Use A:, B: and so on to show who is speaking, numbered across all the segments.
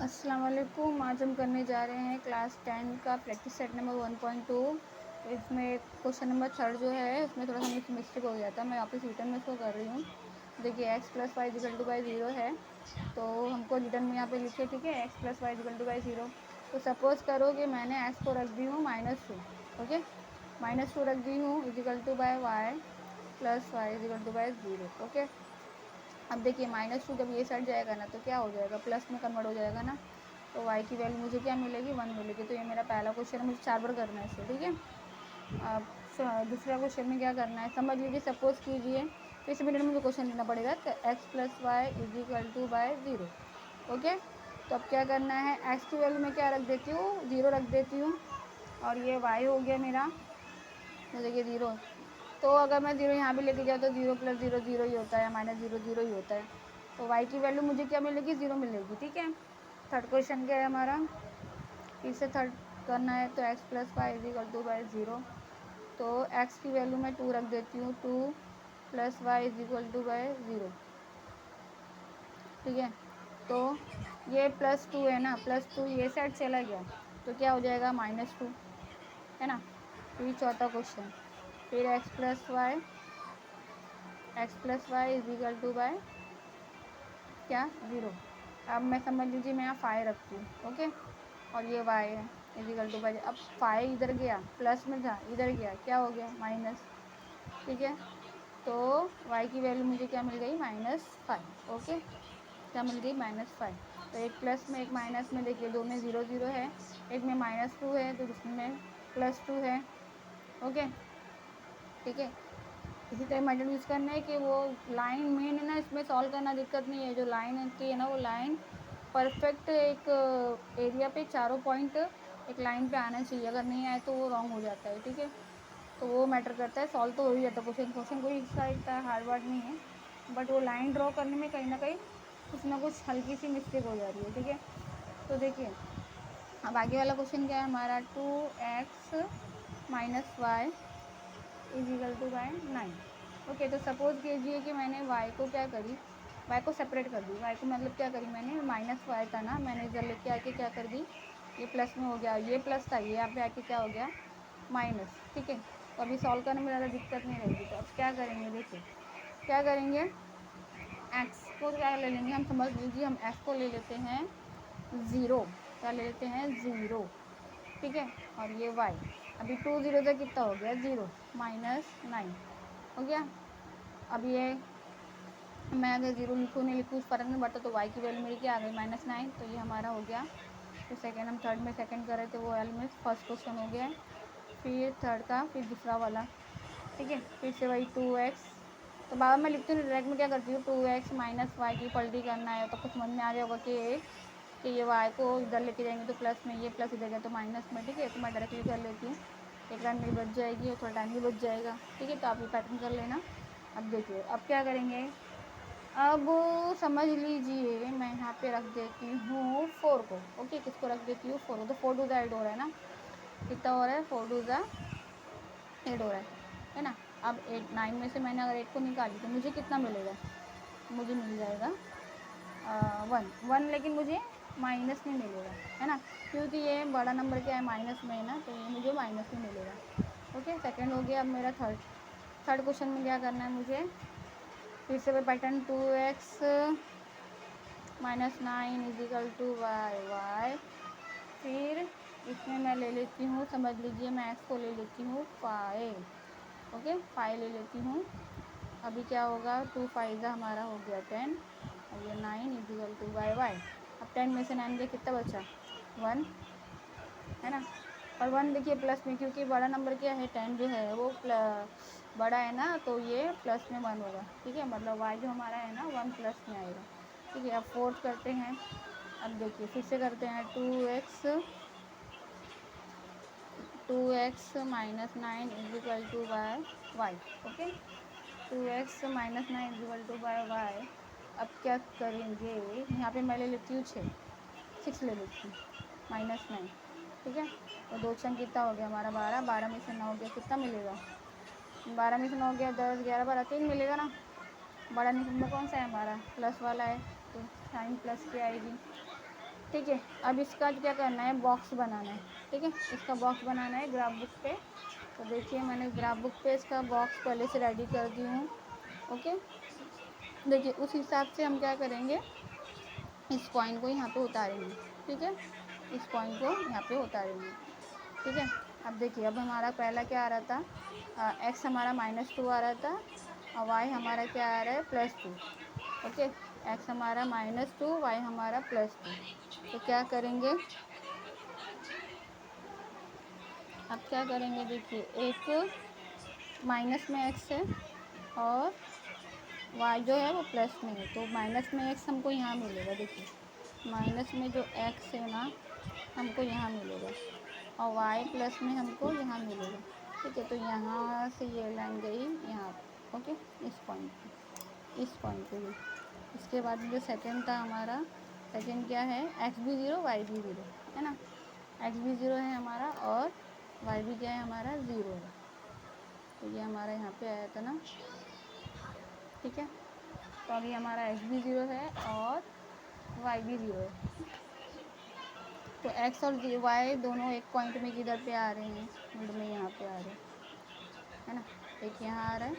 A: अस्सलाम वालेकुम। आज हम करने जा रहे हैं क्लास 10 का प्रैक्टिस सेट नंबर 1.2। तो इसमें क्वेश्चन नंबर 3 जो है उसमें थोड़ा सा मिस्टेक हो गया था। मैं वापस रिटर्न में इसको कर रही हूँ। देखिए x plus y equal to by 0 है, तो हमको रिटर्न में यहाँ पे लिखे, ठीक है, x plus y equal to by 0। तो सपोज़ करो कि मैंने x को रख दी हूँ -2, ओके, -2 रख दी हूँ equal to by y plus y equal to by 0, okay. अब देखिए -2 जब ये साइड जाएगा ना तो क्या हो जाएगा, प्लस में कन्वर्ट हो जाएगा ना, तो y की वैल्यू मुझे क्या मिलेगी, 1 मिलेगी। तो ये मेरा पहला क्वेश्चन है, मुझे 4 बार करना है इसे, ठीक है। अब दूसरा क्वेश्चन में क्या करना है, समझ लीजिए, सपोज कीजिए, तो इस मिनट में मुझे क्वेश्चन लिखना पड़ेगा, x plus y is equal to by 0, okay. तो अब क्या करना है, x की वैल्यू मैं क्या रख देती हूँ, 0 रख देती हूँ, और ये y हो गया मेरा, तो देखिए 0। तो अगर मैं 0 यहाँ भी लेके जाऊँ तो 0 प्लस 0 0 ही होता है, -0 0 ही होता है। तो y की वैल्यू मुझे क्या मिलेगी, 0 मिलेगी, ठीक है। थर्ड क्वेश्चन क्या है हमारा, फिर से थर्ड करना है, तो x plus y is equal to by 0। तो x की वैल्यू मैं 2 रख देती हूँ, 2 plus y is equal to by 0, ठीक है। तो ये +2 है ना, +2 ये साइड चला गया तो क्या हो जाएगा, -2, है ना। फिर चौथा क्वेश्चन, फिर x plus y is equal to by क्या, 0। अब मैं समझ लीजिए मैं यहाँ 5 रखती हूँ, ओके, और ये y है इज इक्वल टू बाई, अब 5 इधर गया, प्लस में था, इधर गया, क्या हो गया, माइनस, ठीक है। तो y की वैल्यू मुझे क्या मिल गई, -5, ओके, क्या मिल गई, -5। तो एक प्लस में एक माइनस में, देखिए दो में 0 0 है, एक में -2 है तो दूसरे में +2 है, ओके, ठीक है। इसी तरह मेथड यूज़ करना है कि वो लाइन मेन है ना, इसमें सॉल्व करना दिक्कत नहीं है, जो लाइन होती है ना वो लाइन परफेक्ट एक एरिया पे चारों पॉइंट एक लाइन पे आना चाहिए, अगर नहीं आए तो वो रॉन्ग हो जाता है, ठीक है। तो वो मैटर करता है, सॉल्व तो हो ही जाता है क्वेश्चन कोई इसका इतना हार्ड वर्ड नहीं है, बट वो लाइन ड्रॉ करने में कहीं ना कहीं कुछ ना कुछ हल्की सी मिस्टेक हो जा रही है, ठीक है। तो देखिए अब आगे वाला क्वेश्चन क्या है हमारा, 2x minus y is equal to by 9, okay. तो सपोज़ कीजिए कि मैंने y को क्या करी, y को सेपरेट कर दी, y को मतलब क्या करी मैंने, -y था ना, मैंने इधर लेके आके क्या कर दी, ये प्लस में हो गया, ये प्लस था, ये यहाँ पे आके क्या हो गया, माइनस, ठीक है। तो अभी सॉल्व करने में ज़्यादा दिक्कत नहीं रहेगी। तो अब क्या करेंगे, देखिए क्या करेंगे, x को क्या ले लेंगे हम, समझ लीजिए हम x को ले लेते हैं 0, क्या ले लेते हैं 0, ठीक है। और ये y, अभी 2 0 से कितना हो गया, 0, -9 हो गया। अब ये मैं अगर 0 लिखूँ नहीं लिखूँ उस फर्क नहीं पड़ता, तो y की वैल्यू मेरी क्या आ गई, -9, तो ये हमारा हो गया। फिर सेकेंड, हम थर्ड में सेकेंड कर रहे थे वो वाले में फर्स्ट क्वेश्चन हो गया, फिर थर्ड का, फिर दूसरा वाला, ठीक है। फिर से वही 2x, तो बाबा मैं लिखती हूँ डायरेक्ट में क्या करती हूँ, 2x माइनस वाई की पलटी करना है तो कुछ समझ में आ गया होगा कि ये y को इधर लेके जाएंगे तो प्लस में, ये प्लस इधर गया तो माइनस में, ठीक है। तो मैं डायरेक्टली कर लेती हूँ, एक लाइन मेरी बच जाएगी और थोड़ा टाइम भी बच जाएगा, ठीक है। तो आप ये पैटर्न कर लेना। अब देखिए अब क्या करेंगे, अब समझ लीजिए मैं यहाँ पे रख देती हूँ 4 को, ओके, किसको रख देती हूँ, 4 को। तो 4 टू द 8 हो रहा है ना, कितना हो रहा है, 4 टू द 8 हो रहा है ना। अब 9 में से मैंने अगर 8 को निकाली तो मुझे कितना मिलेगा, मुझे मिल जाएगा 1, लेकिन मुझे माइनस में मिलेगा, है ना, क्योंकि ये बड़ा नंबर क्या है, माइनस में है ना, तो ये मुझे माइनस में मिलेगा, ओके। सेकंड हो गया। अब मेरा थर्ड क्वेश्चन में क्या करना है मुझे, फिर से pattern 2x -9 is equal to y, फिर इसमें मैं ले लेती हूँ, समझ लीजिए मैं x को ले लेती हूँ 5, ओके, 5 ले लेती हूँ। अभी क्या होगा, 2 5 हमारा हो गया 10, और ये 9 इज इक्वल टू वाई। अब 10 में से 9 गया, कितना बचा, 1, है ना। और 1 देखिए प्लस में, क्योंकि बड़ा नंबर क्या है, 10 जो है वो बड़ा है ना, तो ये प्लस में 1 होगा, ठीक है, मतलब y जो हमारा है ना 1 प्लस में आएगा, ठीक है। अब फोर्थ करते हैं, अब देखिए फिर से करते हैं, 2x minus 9 is equal to y, okay, 2x minus 9 is equal to y. अब क्या करेंगे, यहाँ पे मैं ले लेती हूँ 6 ले लेती हूँ, -9, ठीक है। तो 2 छंग कितना हो गया हमारा, 12, 12 में से 9 गया, कितना मिलेगा, 12 में से 9 गया 10, 11 12 3 मिलेगा ना। बड़ा नंबर कौन सा है हमारा, प्लस वाला है, तो साइन प्लस की आएगी, ठीक है। अब इसका क्या करना है, बॉक्स बनाना है। ठीक है, इसका बॉक्स बनाना है ग्राफ बुक पे। तो देखिए मैंने ग्राफ बुक पे इसका बॉक्स पहले से रेडी कर दी हूँ। ओके, देखिए उस हिसाब से हम क्या करेंगे, इस पॉइंट को यहाँ पे उतारेंगे। ठीक है, इस पॉइंट को यहाँ पे उतारेंगे। ठीक है, अब देखिए अब हमारा पहला क्या आ रहा था, एक्स हमारा -2 आ रहा था और वाई हमारा क्या आ रहा है +2। ओके, एक्स हमारा -2, वाई हमारा +2। तो क्या करेंगे, अब क्या करेंगे, देखिए एक माइनस में एक्स है और वाई जो है वो प्लस में है, तो माइनस में एक्स हमको यहाँ मिलेगा। देखिए माइनस में जो एक्स है ना हमको यहाँ मिलेगा और वाई प्लस में हमको यहाँ मिलेगा। ठीक है, तो यहाँ से ये लाइन गई यहाँ, ओके, इस पॉइंट पे, इस पॉइंट पे गई। इसके बाद जो सेकंड था हमारा, सेकंड क्या है, एक्स भी 0 वाई भी 0 है ना, एक्स भी 0 है हमारा और वाई भी क्या है हमारा 0 है। तो ये हमारा यहाँ पे आया था ना। ठीक है, तो अभी हमारा एक्स भी 0 है और वाई भी 0 है। तो एक्स और वाई दोनों एक पॉइंट में किधर पे आ रहे हैं, मिड में यहाँ पे आ रहे हैं, है ना। एक यहाँ आ रहा है,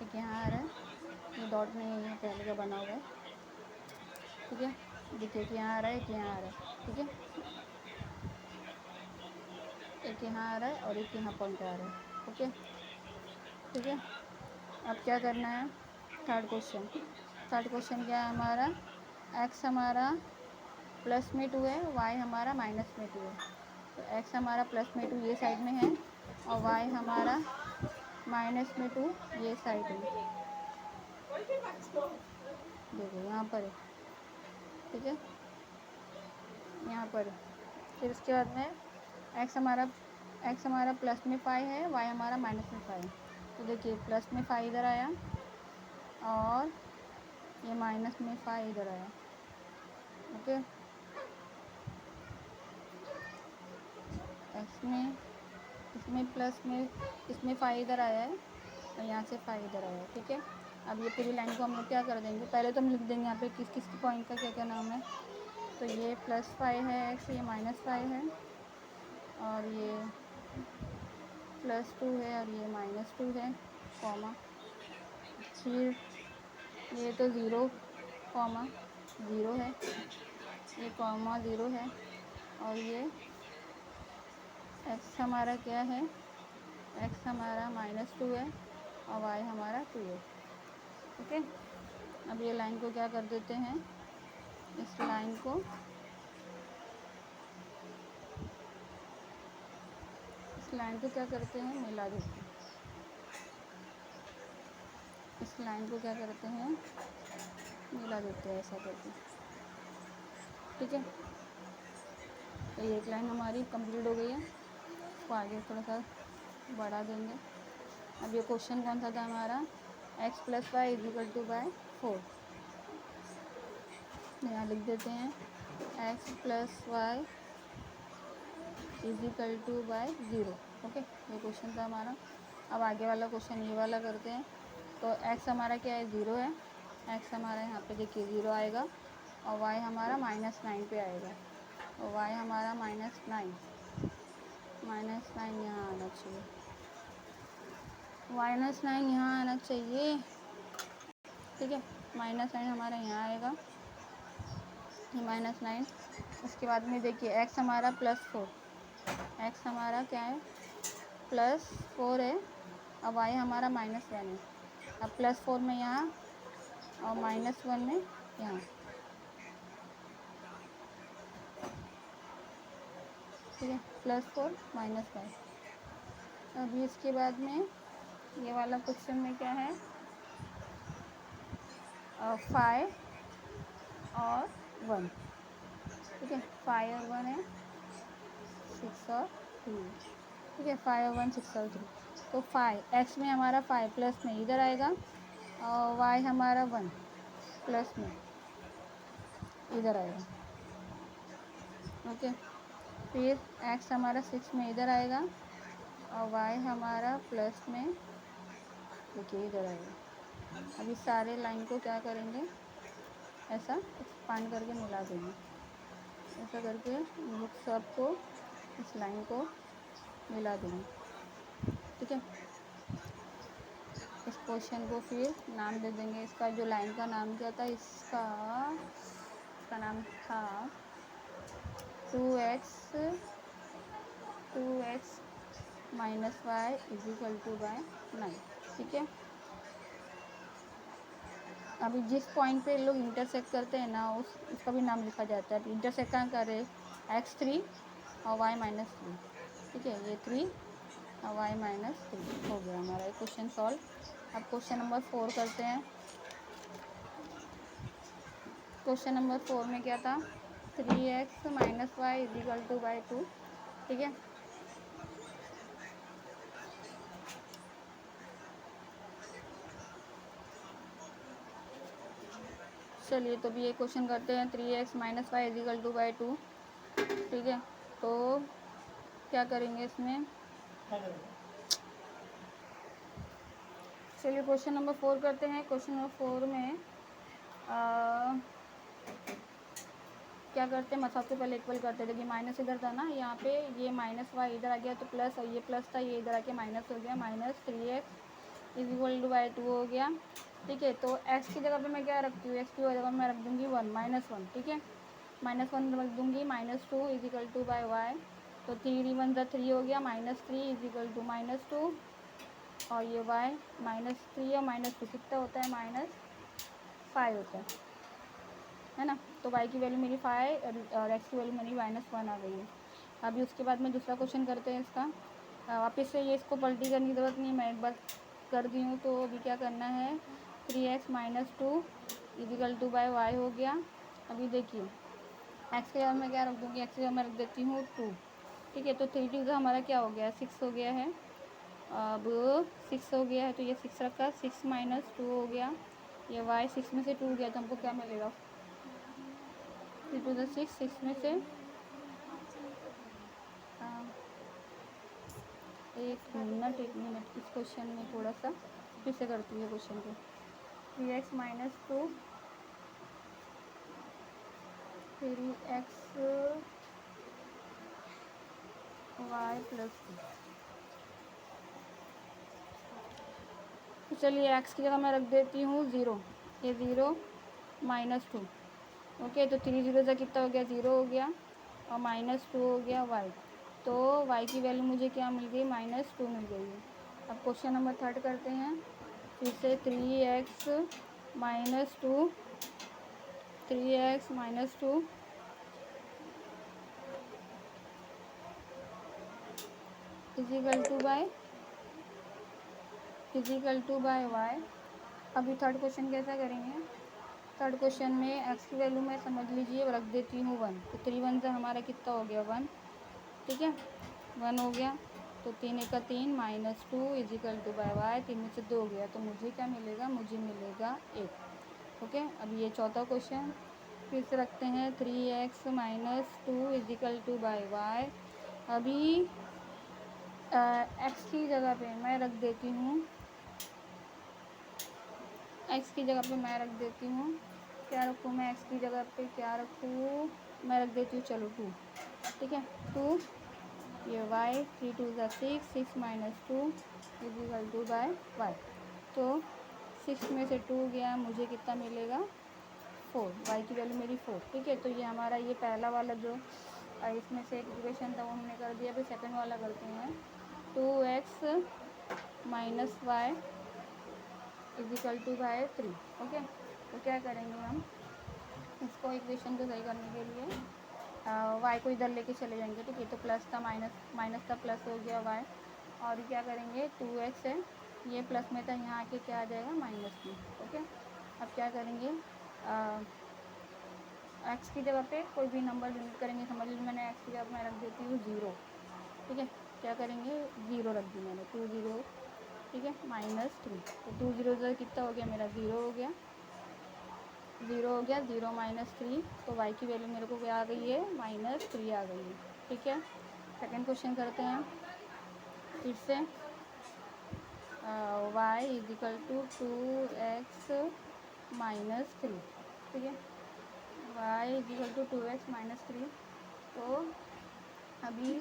A: एक यहाँ आ रहा है, ये डॉट नहीं है, ये पहले का बना हुआ है। ठीक है, देखिए एक यहाँ आ रहा है, एक यहाँ आ रहा है। ठीक है, एक यहाँ आ रहा है और एक यहाँ पॉइंट आ रहा है। ओके, ठीक है, अब क्या करना है, थर्ड क्वेश्चन। थर्ड क्वेश्चन क्या है हमारा, एक्स हमारा प्लस में 2 है, वाई हमारा माइनस में 2 है। तो एक्स हमारा प्लस में 2 ये साइड में है और वाई हमारा माइनस में 2 ये साइड में। देखो यहाँ पर है। ठीक है, यहाँ पर है। फिर उसके बाद में एक्स हमारा प्लस में 5 है, वाई हमारा माइनस में 5 है। तो देखिए प्लस में 5 इधर आया और ये माइनस में 5 इधर आया। ओके, एक्स में, इसमें प्लस में, इसमें 5 इधर आया है और यहाँ से 5 इधर आया है। ठीक है, अब ये पूरी लाइन को हम लोग क्या कर देंगे, पहले तो हम लिख देंगे यहाँ पे किस किस पॉइंट का क्या क्या नाम है। तो ये +5 है एक्स, ये -5 है और ये +2 है और ये -2 है, कॉमा। फिर ये तो 0, कॉमा 0 है, ये कॉमा 0 है और ये एक्स हमारा क्या है, एक्स हमारा -2 है और वाई हमारा 2 है। ओके, अब ये लाइन को क्या कर देते हैं, इस लाइन को क्या करते हैं, मिला देते हैं। इस लाइन को क्या करते हैं, मिला देते हैं ऐसा करके। ठीक है, तो ये एक लाइन हमारी कंप्लीट हो गई है। इसको आगे थोड़ा सा बढ़ा देंगे। अब ये क्वेश्चन कौन सा था हमारा, x + y = 4। यहाँ लिख देते हैं x + y = 0। ओके, ये क्वेश्चन था हमारा। अब आगे वाला क्वेश्चन ये वाला करते हैं। तो x हमारा क्या है, 0 है, x हमारा यहाँ पे देखिए 0 आएगा और y हमारा -9 पे आएगा और y हमारा -9 यहाँ आना चाहिए, -9 यहाँ आना चाहिए। ठीक है, -9 हमारा यहाँ आएगा, ये -9। उसके बाद में देखिए x हमारा +4, x हमारा क्या है +4 है और y हमारा -1 है। अब +4 में यहाँ और -1 में यहाँ। ठीक है, +4 -5। अभी इसके बाद में ये वाला क्वेश्चन में क्या है, 5 और 1। ठीक है, 5 और 1 है, 6 और 3। ठीक है, 5 और 1, 6 और 3। तो 5 एक्स में हमारा 5 प्लस में इधर आएगा और वाई हमारा 1 प्लस में इधर आएगा। ओके, फिर एक्स हमारा 6 में इधर आएगा और वाई हमारा प्लस में देखिए इधर आएगा। अभी सारे लाइन को क्या करेंगे, ऐसा एक्सपांड करके मिला देंगे। ऐसा करके इन सबको इस लाइन को मिला देंगे। ठीक है, इस क्वेश्चन को फिर नाम दे देंगे। इसका जो लाइन का नाम क्या था, इसका नाम था 2x minus y is equal to by 9। ठीक है, अभी जिस पॉइंट पे लोग इंटरसेक्ट करते हैं ना, उसका भी नाम लिखा जाता है। इंटरसेक्ट कहाँ कर रहे, x3 और y-3। ठीक है, ये 3 और y-3 हो गया हमारा ये क्वेश्चन सॉल्व। अब क्वेश्चन नंबर 4 करते हैं। क्वेश्चन नंबर 4 में क्या था, 3x minus y is equal to by 2। ठीक है, चलिए तो भी ये क्वेश्चन करते हैं। 3x minus y is equal to by 2। ठीक है, तो क्या करेंगे इसमें, चलिए क्वेश्चन नंबर 4 करते हैं। क्वेश्चन नंबर 4 में क्या करते हैं, सबसे पहले इक्वल करते थे कि माइनस इधर था ना, यहाँ पे ये माइनस वाई इधर आ गया तो प्लस, और ये प्लस था ये इधर आके माइनस हो गया। -3x is equal to by 2 हो गया। ठीक है, तो x की जगह पे मैं क्या रखती हूँ, x की जगह मैं रख दूँगी 1 -1। ठीक है, -1 रख दूँगी। -2 is equal to by y, तो 3 × 3 हो गया, -3 इज इक्वल टू -2, और ये y -3 और -2 कितना होता है, -5 होता है ना। तो y की वैल्यू मेरी 5 और x की वैल्यू मेरी -1 आ गई है। अभी उसके बाद में दूसरा क्वेश्चन करते हैं इसका। वापस से ये इसको पलटी करने की ज़रूरत नहीं है, मैं एक बार कर दी हूँ। तो अभी क्या करना है, 3x - 2 is equal to by y हो गया। अभी देखिए x के जगह मैं क्या रख दूँगी, x के जगह मैं रख देती हूँ 2। ठीक है, तो 3 2 हमारा क्या हो गया, 6 हो गया है। अब 6 हो गया है तो ये 6 रखा, 6 - 2 हो गया। ये y 6 में से 2 गया तो हमको क्या मिलेगा, 3 2 6, 6 में से एक मिनट इस क्वेश्चन में थोड़ा सा फिर से करती है क्वेश्चन को। 3x - 2 3x y + 2। तो चलिए x की जगह मैं रख देती हूँ 0, ये 0 - 2। ओके, तो 3 0 से कितना हो गया, 0 हो गया, और -2 हो गया y। तो y की वैल्यू मुझे क्या मिल गई, -2 मिल गई है। अब क्वेश्चन नंबर 3 करते हैं। फिर से 3x - 2 3x - 2 is equal to by y. अभी थर्ड क्वेश्चन कैसा करेंगे, थर्ड क्वेश्चन में x की वैल्यू मैं समझ लीजिए रख देती हूँ 1। तो 3 1 से हमारा कितना हो गया, 1। ठीक है, 1 हो गया। तो 3 1 का 3 -2 is equal to by y. 3 में से 2 गया तो मुझे क्या मिलेगा, मुझे मिलेगा 1। ओके, अभी ये चौथा क्वेश्चन फिर से रखते हैं। 3x - 2 is equal to by y. अभी x की जगह पे मैं रख देती हूँ, x की जगह पे मैं रख देती हूँ, क्या रखूँ मैं x की जगह पे, क्या रखूँ, मैं रख देती हूँ चलो 2। ठीक है, 2, ये y 3 2 6, 6 - 2 is equal to by y. तो 6 में से 2 गया, मुझे कितना मिलेगा, 4। y की वैल्यू मेरी 4। ठीक है, तो ये हमारा ये पहला वाला जो इसमें से एक इक्वेशन था वो हमने कर दिया। फिर सेकंड वाला करते हैं। 2x - y is equal to by 3। Okay, तो क्या करेंगे हम, इसको इक्वेशन को सही करने के लिए y को इधर लेके चले जाएंगे। ठीक है, तो प्लस था माइनस था प्लस हो गया y, और क्या करेंगे 2x है, ये प्लस में था, यहाँ आके क्या आ जाएगा, माइनस में। ओके, अब क्या करेंगे, x की जगह पे कोई भी नंबर यूज करेंगे। समझ लीजिए मैंने x की जगह मैं रख देती हूँ 0। ठीक है, क्या करेंगे, 0 रख दी मैंने, 2 0। ठीक है, -3। तो 2 0 से कितना हो गया मेरा, 0 हो गया, 0 हो गया, 0 -3। तो y की वैल्यू मेरे को क्या आ गई है, -3 आ गई है। ठीक है, सेकंड क्वेश्चन करते हैं फिर से। y is equal to 2x - 3। ठीक है, Y equal to 2x minus 3। तो अभी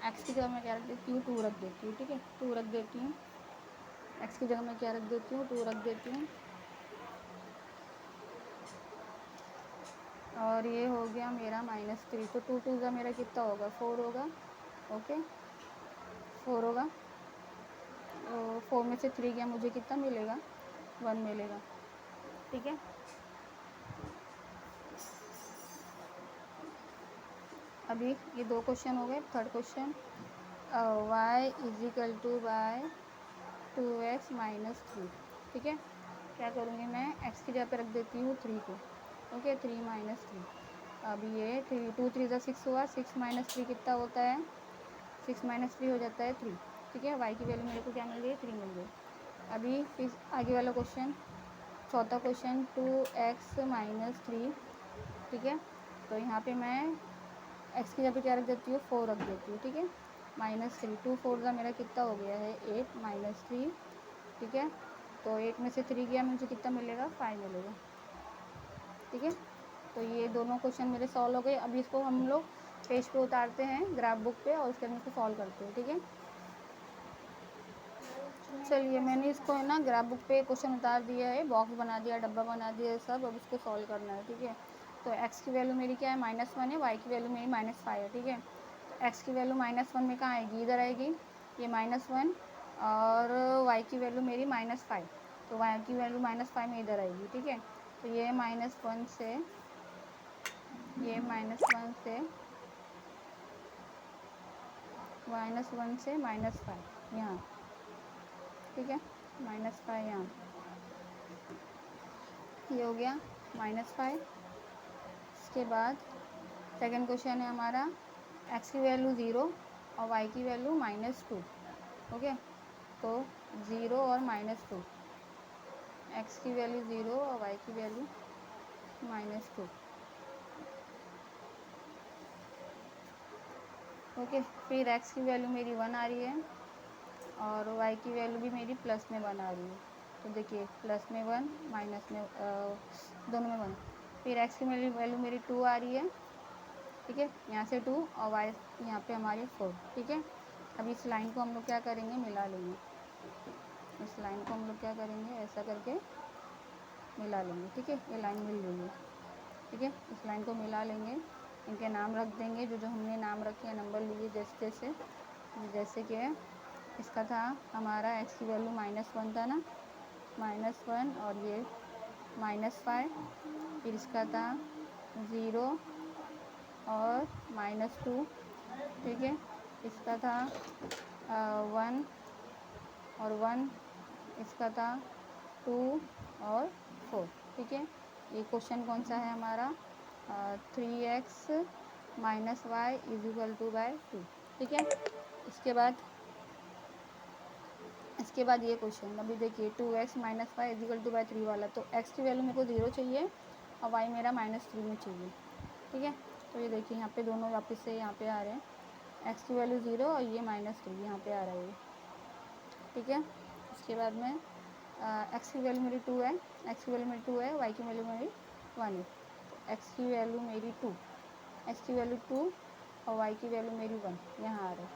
A: एक्स की जगह मैं क्या रख देती हूँ, 2 रख देती हूँ, ठीक है, 2 रख देती हूँ। एक्स की जगह मैं क्या रख देती हूँ, 2 रख देती हूँ। और ये हो गया मेरा -3। तो 2 2 का मेरा कितना होगा, 4 होगा। ओके, 4 होगा। 4 में से 3 गया, मुझे कितना मिलेगा, 1 मिलेगा, ठीक है। अभी ये 2 क्वेश्चन हो गए। Third question, y is equal to by 2x minus 3, ठीक है। क्या करूँगी मैं, x की जगह पे रख देती हूँ 3 को, ओके, 3 माइनस 3। अब ये 3 2 3 का 6 हुआ, 6 माइनस 3 कितना होता है, 6 माइनस 3 हो जाता है 3, ठीक है। y की वैल्यू मेरे को क्या मिल गई, 3 मिल गई। अभी फिर आगे वाला क्वेश्चन, चौथा क्वेश्चन, 2x माइनस 3, ठीक है। तो यहाँ पे मैं x की जगह पे क्या रख देती हूँ, 4 रख देती हूँ, ठीक है। -3, 2 4 का मेरा कितना हो गया है, 8 माइनस 3, ठीक है। तो 8 में से 3 गया, मुझे कितना मिलेगा, 5 मिलेगा, ठीक है। तो ये दोनों क्वेश्चन मेरे सॉल्व हो गए। अभी इसको हम लोग पेज पे उतारते हैं, ग्राफ बुक पे, और उसके अंदर इसको सॉल्व करते हैं, ठीक है। चलिए, मैंने इसको है ना ग्राफ बुक पे क्वेश्चन उतार दिया है, बॉक्स बना दिया, डब्बा बना दिया है सब। अब इसको सॉल्व करना है, ठीक है। तो x की वैल्यू मेरी क्या है, -1 है, y की वैल्यू मेरी -5 है, ठीक है। तो x की वैल्यू -1 में कहाँ आएगी, इधर आएगी, ये -1, और y की वैल्यू मेरी -5, तो y की वैल्यू -5 में इधर आएगी, ठीक है। तो ये -1 से, ये -1 से -5 यहाँ, ठीक है, -5 यहाँ, ये हो गया -5। इसके बाद सेकंड क्वेश्चन है हमारा, x की वैल्यू 0 और y की वैल्यू -2, ओके। तो 0 और -2, x की वैल्यू 0 और y की वैल्यू -2, ओके। फिर x की वैल्यू मेरी 1 आ रही है, और y की वैल्यू भी मेरी प्लस में 1 आ रही है। तो देखिए, प्लस में 1, माइनस में दोनों में 1। फिर x की वैल्यू मेरी 2 आ रही है, ठीक है, यहाँ से 2, और y यहाँ पे हमारी 4, ठीक है। अब इस लाइन को हम लोग क्या करेंगे, मिला लेंगे। इस लाइन को हम लोग क्या करेंगे, ऐसा करके मिला लेंगे, ठीक है। ये लाइन मिल रही है, ठीक है। इस लाइन को मिला लेंगे, इनके नाम रख देंगे, जो जो हमने नाम रखे हैं, नंबर लिए जैसे कि इसका था हमारा x की वैल्यू -1 था ना, -1, और ये -5। फिर इसका था 0 और -2, ठीक है। इसका था 1 और 1, इसका था 2 और 4, ठीक है। ये क्वेश्चन कौन सा है हमारा, 3x - y is equal to by 2, ठीक है। इसके बाद ये क्वेश्चन, अभी देखिए, 2x - y is equal to by 3 वाला। तो x की वैल्यू मेरे को 0 चाहिए और y मेरा -3 में चाहिए, ठीक है। तो ये देखिए, यहाँ पे दोनों वापस से यहाँ पे आ रहे हैं, x की वैल्यू 0 और ये -3 यहाँ पे आ रहा है, ठीक है। उसके बाद में x की वैल्यू मेरी 2 है, x की वैल्यू मेरी 2 है, y की वैल्यू मेरी 1 है। तो x की वैल्यू मेरी 2, x की वैल्यू 2 और y की वैल्यू मेरी 1 यहाँ आ रहा है,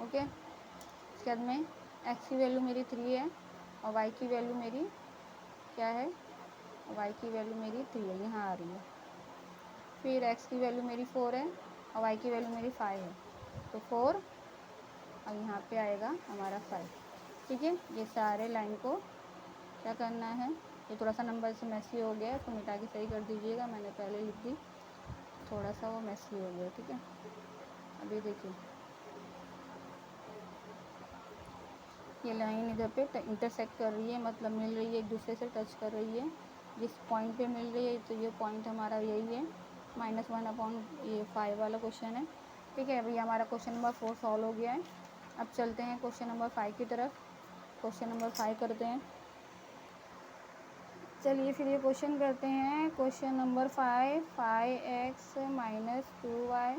A: ओके। उसके बाद में x की वैल्यू मेरी 3 है, और y की वैल्यू मेरी क्या है, y की वैल्यू मेरी 3 है, यहाँ आ रही है। फिर x की वैल्यू मेरी 4 है, और y की वैल्यू मेरी 5 है। तो 4 और यहाँ पे आएगा हमारा 5, ठीक है। ये सारे लाइन को क्या करना है, ये थोड़ा सा नंबर से मैसी हो गया है, इसको मिटा के सही कर दीजिएगा, मैंने पहले लिख दी, थोड़ा सा वो मैसी हो गया, ठीक है। अभी देखिए, ये लाइन इधर पे इंटरसेक्ट कर रही है, मतलब मिल रही है, एक दूसरे से टच कर रही है। जिस पॉइंट पे मिल रही है, तो ये पॉइंट हमारा यही है, -1/5 वाला क्वेश्चन है, ठीक है। अभी हमारा क्वेश्चन नंबर 4 सॉल्व हो गया है। अब चलते हैं क्वेश्चन नंबर 5 की तरफ। क्वेश्चन नंबर 5 करते हैं। चलिए फिर ये क्वेश्चन करते हैं। Question number 5, 5x - 2y,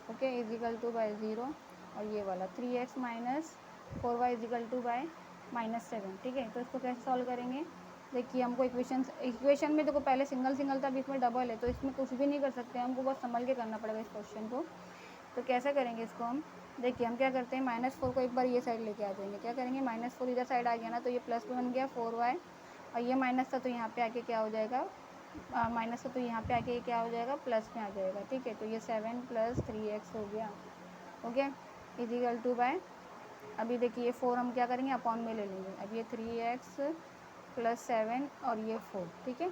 A: okay, is equal to by 0, और ये वाला 3x - 4y is equal to bye -7, ठीक है। तो इसको कैसे सॉल्व करेंगे, देखिए हमको इक्वेशन में देखो पहले सिंगल सिंगल था, अभी इसमें डबल है, तो इसमें कुछ भी नहीं कर सकते, हमको बहुत संभल के करना पड़ेगा इस क्वेश्चन को। तो कैसे करेंगे इसको हम, देखिए हम क्या करते हैं, -4 को एक बार ये साइड लेके आ जाएंगे। क्या करेंगे, -4 इधर साइड आ गया ना, तो ये प्लस में बन गया 4y, और ये माइनस था तो यहाँ पे आके क्या हो जाएगा, माइनस था तो यहाँ पे आके क्या हो जाएगा, प्लस में आ जाएगा। ठीक है, तो ये 7 + 3x हो गया, ओके, इजिकल टू बाय, अभी देखिए 4 हम क्या करेंगे, अपॉन में ले लेंगे। अब ये 3x + 7 और ये 4, ठीक है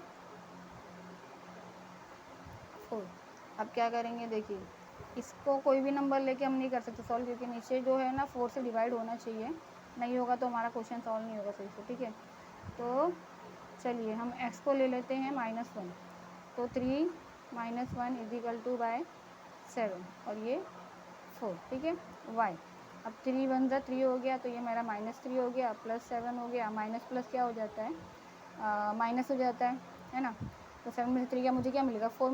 A: 4। अब क्या करेंगे, देखिए इसको कोई भी नंबर लेके हम नहीं कर सकते सॉल्व, क्योंकि नीचे जो है ना 4 से डिवाइड होना चाहिए, नहीं होगा तो हमारा क्वेश्चन सॉल्व नहीं होगा सही से। ठीक है, तो चलिए हम x को ले लेते हैं -1, तो 3 - 1 इजिकल टू बाय 7 और ये 4, ठीक है y। अब 3 × 1 = 3 हो गया, तो ये मेरा -3 हो गया, +7 हो गया, माइनस प्लस क्या हो जाता है, माइनस हो जाता है ना। तो 7 में से 3 का मुझे क्या मिलेगा, 4